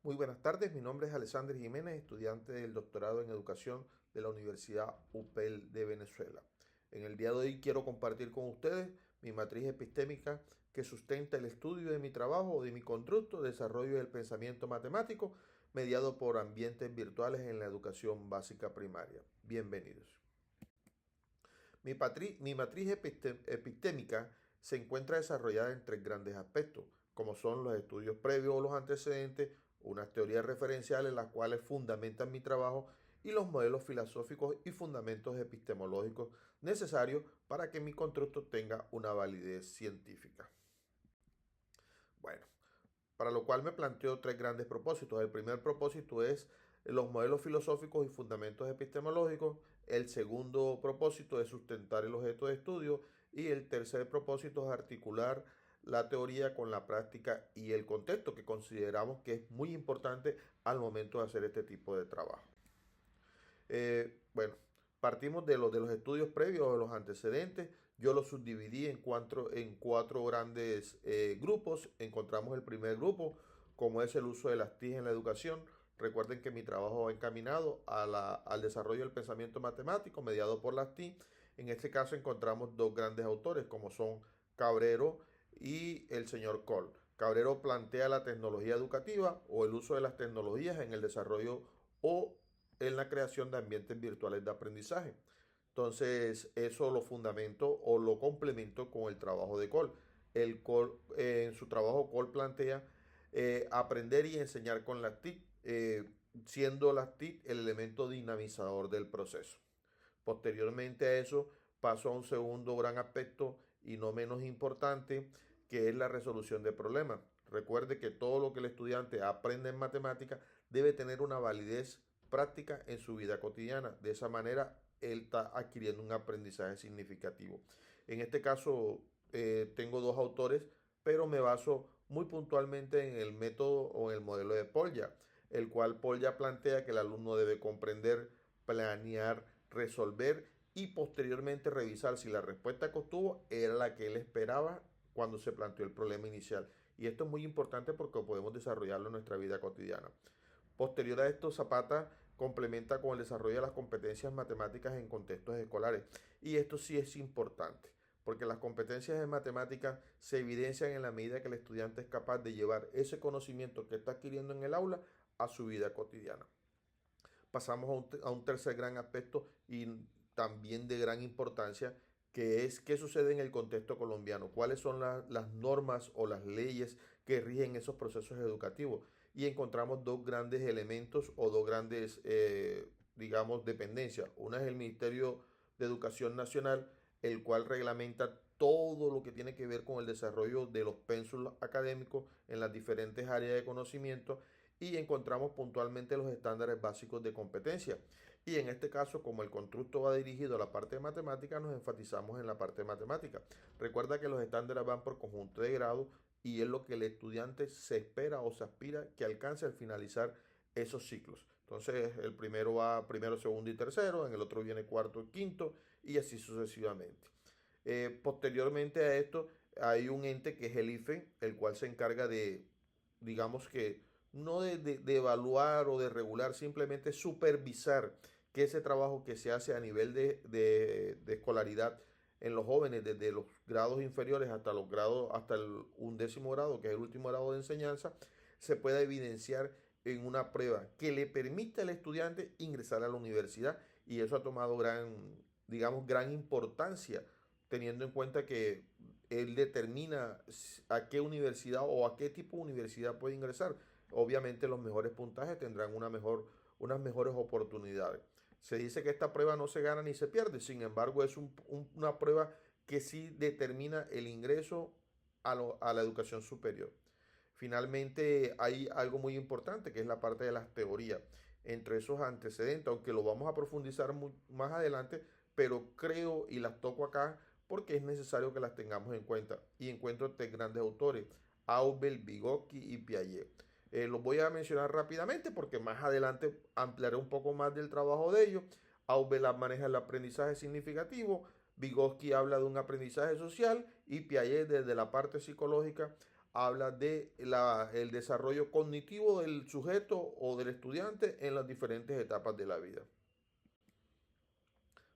Muy buenas tardes, mi nombre es Alexander Jiménez, estudiante del doctorado en educación de la Universidad UPEL de Venezuela. En el día de hoy quiero compartir con ustedes mi matriz epistémica que sustenta el estudio de mi trabajo o de mi constructo, desarrollo del pensamiento matemático, mediado por ambientes virtuales en la educación básica primaria. Bienvenidos. Mi matriz epistémica se encuentra desarrollada en tres grandes aspectos, como son los estudios previos o los antecedentes, unas teorías referenciales las cuales fundamentan mi trabajo y los modelos filosóficos y fundamentos epistemológicos necesarios para que mi constructo tenga una validez científica. Bueno, para lo cual me planteo tres grandes propósitos. El primer propósito es los modelos filosóficos y fundamentos epistemológicos. El segundo propósito es sustentar el objeto de estudio. Y el tercer propósito es articular la teoría con la práctica y el contexto, que consideramos que es muy importante al momento de hacer este tipo de trabajo. Bueno, partimos de los estudios previos, de los antecedentes. Yo los subdividí en cuatro grandes grupos. Encontramos el primer grupo, como es el uso de las TIC en la educación. Recuerden que mi trabajo va encaminado al desarrollo del pensamiento matemático mediado por las TIC. En este caso encontramos dos grandes autores, como son Cabrero y el señor Cole. Cabrero plantea la tecnología educativa o el uso de las tecnologías en el desarrollo o en la creación de ambientes virtuales de aprendizaje. Entonces, eso lo fundamento o lo complemento con el trabajo de Cole. En su trabajo, Cole plantea aprender y enseñar con las TIC, siendo las TIC el elemento dinamizador del proceso. Posteriormente a eso, paso a un segundo gran aspecto y no menos importante, que es la resolución de problemas. Recuerde que todo lo que el estudiante aprende en matemática debe tener una validez práctica en su vida cotidiana. De esa manera, él está adquiriendo un aprendizaje significativo. En este caso, tengo dos autores, pero me baso muy puntualmente en el método o en el modelo de Polya, el cual Polya plantea que el alumno debe comprender, planear, resolver y posteriormente revisar si la respuesta que obtuvo era la que él esperaba cuando se planteó el problema inicial. Y esto es muy importante porque podemos desarrollarlo en nuestra vida cotidiana. Posterior a esto, Zapata complementa con el desarrollo de las competencias matemáticas en contextos escolares. Y esto sí es importante, porque las competencias en matemáticas se evidencian en la medida que el estudiante es capaz de llevar ese conocimiento que está adquiriendo en el aula a su vida cotidiana. Pasamos a un tercer gran aspecto y también de gran importancia, que es qué sucede en el contexto colombiano, cuáles son las normas o las leyes que rigen esos procesos educativos. Y encontramos dos grandes elementos o dos grandes, digamos, dependencias. Una es el Ministerio de Educación Nacional, el cual reglamenta todo lo que tiene que ver con el desarrollo de los pénsulos académicos en las diferentes áreas de conocimiento, y encontramos puntualmente los estándares básicos de competencia. Y en este caso, como el constructo va dirigido a la parte de matemática, nos enfatizamos en la parte de matemática. Recuerda que los estándares van por conjunto de grado y es lo que el estudiante se espera o se aspira que alcance al finalizar esos ciclos. Entonces, el primero va primero, segundo y tercero, en el otro viene cuarto y quinto, y así sucesivamente. Posteriormente a esto, hay un ente que es el IFE, el cual se encarga de, digamos que, no de evaluar o de regular, simplemente supervisar que ese trabajo que se hace a nivel de escolaridad en los jóvenes, desde los grados inferiores hasta los grados, hasta el undécimo grado, que es el último grado de enseñanza, se pueda evidenciar en una prueba que le permita al estudiante ingresar a la universidad. Y eso ha tomado gran, digamos, gran importancia, teniendo en cuenta que él determina a qué universidad o a qué tipo de universidad puede ingresar. Obviamente los mejores puntajes tendrán unas mejores oportunidades. Se dice que esta prueba no se gana ni se pierde, sin embargo es una prueba que sí determina el ingreso a la educación superior. Finalmente hay algo muy importante que es la parte de las teorías. Entre esos antecedentes, aunque lo vamos a profundizar más adelante, pero creo y las toco acá porque es necesario que las tengamos en cuenta. Y encuentro tres grandes autores, Aubel, Vygotsky y Piaget. Los voy a mencionar rápidamente porque más adelante ampliaré un poco más del trabajo de ellos. Aubel maneja el aprendizaje significativo, Vygotsky habla de un aprendizaje social y Piaget desde la parte psicológica habla de el desarrollo cognitivo del sujeto o del estudiante en las diferentes etapas de la vida.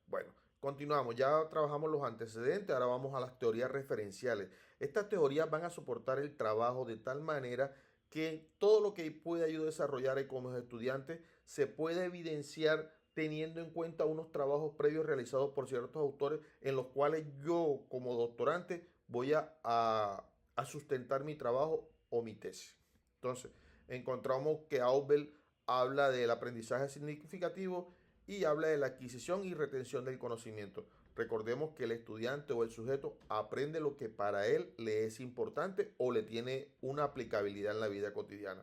Bueno, continuamos. Ya trabajamos los antecedentes, ahora vamos a las teorías referenciales. Estas teorías van a soportar el trabajo de tal manera que todo lo que pueda yo desarrollar como estudiante se puede evidenciar teniendo en cuenta unos trabajos previos realizados por ciertos autores en los cuales yo como doctorante voy a sustentar mi trabajo o mi tesis. Entonces, encontramos que Ausubel habla del aprendizaje significativo y habla de la adquisición y retención del conocimiento. Recordemos que el estudiante o el sujeto aprende lo que para él le es importante o le tiene una aplicabilidad en la vida cotidiana.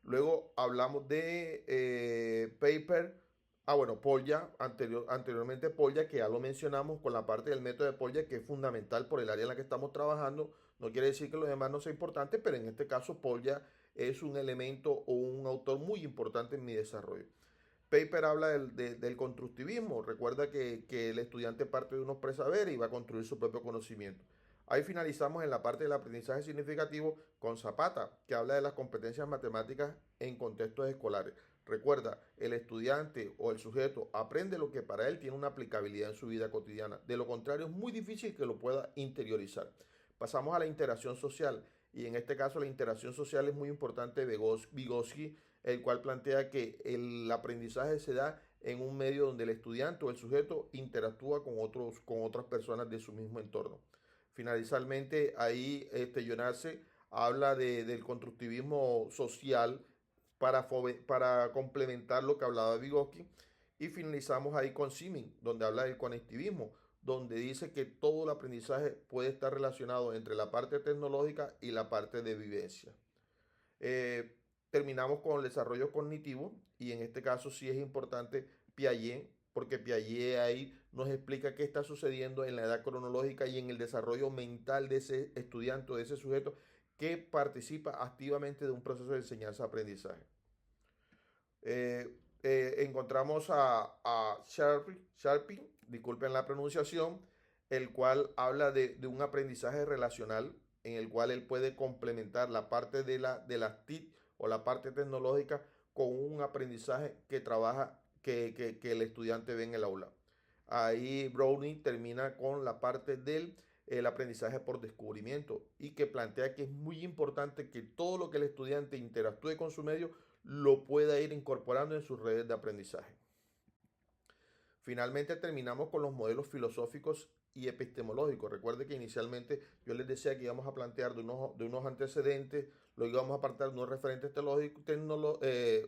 Luego hablamos de Paper. Bueno, Polya, anteriormente Polya, que ya lo mencionamos con la parte del método de Polya, que es fundamental por el área en la que estamos trabajando. No quiere decir que los demás no sean importantes, pero en este caso Polya es un elemento o un autor muy importante en mi desarrollo. Paper habla del constructivismo. Recuerda que el estudiante parte de unos presaberes y va a construir su propio conocimiento. Ahí finalizamos en la parte del aprendizaje significativo con Zapata, que habla de las competencias matemáticas en contextos escolares. Recuerda, el estudiante o el sujeto aprende lo que para él tiene una aplicabilidad en su vida cotidiana. De lo contrario, es muy difícil que lo pueda interiorizar. Pasamos a la interacción social. Y en este caso la interacción social es muy importante de Vygotsky, el cual plantea que el aprendizaje se da en un medio donde el estudiante o el sujeto interactúa con otras personas de su mismo entorno. Finalmente, ahí Jonasse habla del constructivismo social para complementar lo que hablaba Vygotsky. Y finalizamos ahí con Simming, donde habla del conectivismo, donde dice que todo el aprendizaje puede estar relacionado entre la parte tecnológica y la parte de vivencia. Terminamos con el desarrollo cognitivo y en este caso sí es importante Piaget, porque Piaget ahí nos explica qué está sucediendo en la edad cronológica y en el desarrollo mental de ese estudiante o de ese sujeto que participa activamente de un proceso de enseñanza-aprendizaje. Encontramos a Sharping, disculpen la pronunciación, el cual habla de un aprendizaje relacional en el cual él puede complementar la parte de las TIC o la parte tecnológica con un aprendizaje que trabaja, que el estudiante ve en el aula. Ahí Browning termina con la parte del el aprendizaje por descubrimiento y que plantea que es muy importante que todo lo que el estudiante interactúe con su medio lo pueda ir incorporando en sus redes de aprendizaje. Finalmente terminamos con los modelos filosóficos y epistemológicos. Recuerde que inicialmente yo les decía que íbamos a plantear de unos antecedentes, luego íbamos a apartar de unos referentes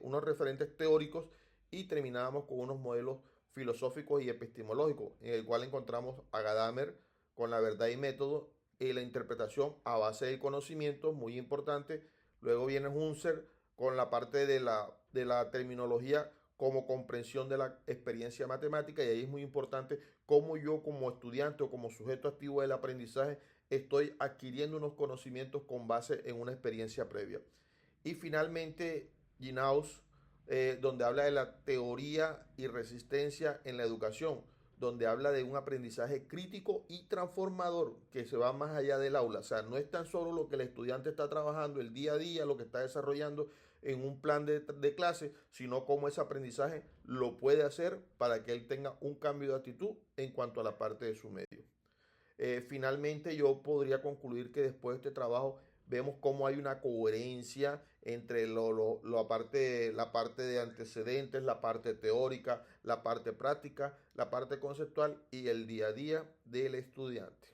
unos referentes teóricos y terminábamos con unos modelos filosóficos y epistemológicos, en el cual encontramos a Gadamer con la verdad y método y la interpretación a base del conocimiento, muy importante. Luego viene Husserl con la parte de la terminología como comprensión de la experiencia matemática, y ahí es muy importante cómo yo como estudiante o como sujeto activo del aprendizaje estoy adquiriendo unos conocimientos con base en una experiencia previa. Y finalmente Ginaus, donde habla de la teoría y resistencia en la educación, donde habla de un aprendizaje crítico y transformador que se va más allá del aula. O sea, no es tan solo lo que el estudiante está trabajando el día a día, lo que está desarrollando en un plan de clase, sino cómo ese aprendizaje lo puede hacer para que él tenga un cambio de actitud en cuanto a la parte de su medio. Finalmente yo podría concluir que después de este trabajo vemos cómo hay una coherencia entre la parte de antecedentes, la parte teórica, la parte práctica, la parte conceptual y el día a día del estudiante.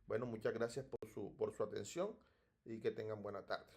Bueno, muchas gracias por su atención y que tengan buena tarde.